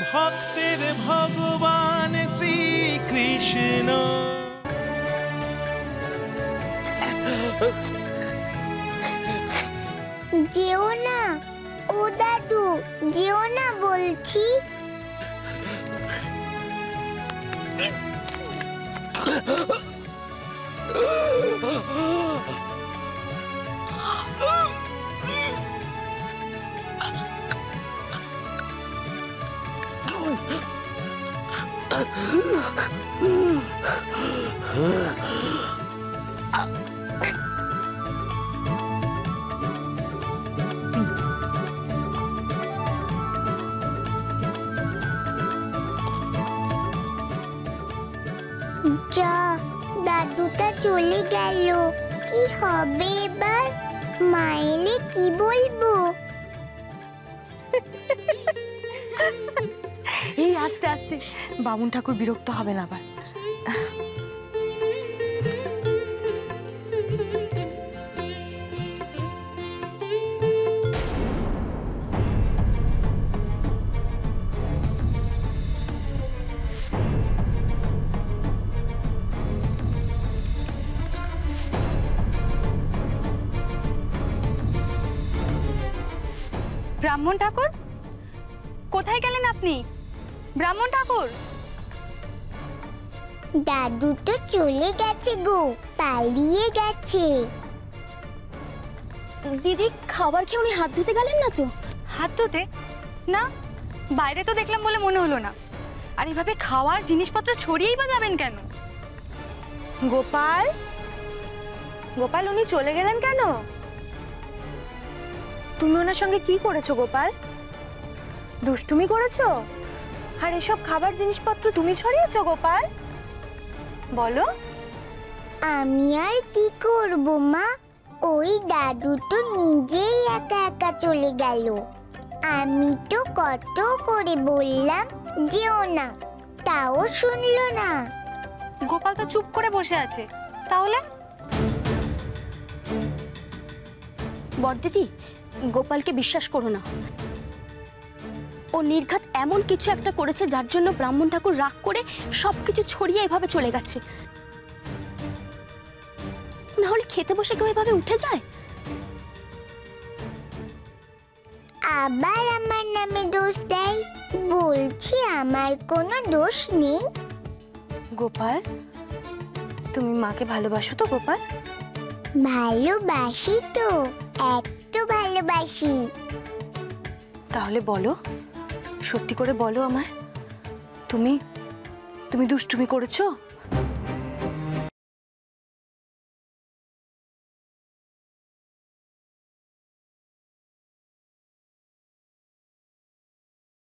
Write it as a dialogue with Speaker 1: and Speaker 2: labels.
Speaker 1: ভক্তের ভগবান শ্রীকৃষ্ণ।
Speaker 2: যেও না ও দাদু, যেও না বলছি। যা, দাদুটা চলে গেল, কি হবে এবার? মা এলে কি বলবো?
Speaker 3: এই আস্তে আস্তে, বামুন ঠাকুর বিরক্ত হবেন আবার।
Speaker 4: ব্রাহ্মণ ঠাকুর, কোথায় গেলেন আপনি? ব্রাহ্মণ ঠাকুর।
Speaker 2: দাদু তো চলে গেছে গো, পালিয়ে গেছে।
Speaker 4: দিদি, খাবার খেয়ে উনি হাত ধুতে গেলেন না তো? হাত ধুতে? না, বাইরে তো দেখলাম বলে মনে হলো না। আর এভাবে খাওয়ার জিনিসপত্র ছড়িয়েই বা যাবেন কেন?
Speaker 3: গোপাল, গোপাল উনি চলে গেলেন কেন? তুমি ওনার সঙ্গে কি করেছো গোপাল? দুষ্টুমি করেছো? আর এসব খাবার জিনিসপত্র তুমি ছড়িয়েছো গোপাল? বলো।
Speaker 2: আমি আর কি করব মা, ওই দাদু তো নিজেই একা একা চলে গেল। আমি তো কত করে বললাম যেও না, তাও শুনলো না।
Speaker 4: গোপাল তো চুপ করে বসে আছে, তাহলে?
Speaker 5: বড়দিদি, গোপালকে বিশ্বাস করো না। ও নির্ঘাত এমন কিছু একটা করেছে যার জন্য ব্রাহ্মণ ঠাকুর রাগ করে সবকিছু ছড়িয়ে এভাবে চলে গেছে। না হলে খেতে বসে কেউ এভাবে উঠে যায়?
Speaker 2: আবার আমার নামে দোষ দেয়, বলছি আমার কোনো দোষ নেই।
Speaker 3: গোপাল, তুমি মাকে ভালোবাসো তো গোপাল?
Speaker 2: ভালোবাসি তো, এত ভালোবাসি।
Speaker 3: তাহলে বলো, সত্যি করে বলো আমায়, তুমি তুমি দুষ্টুমি করেছো?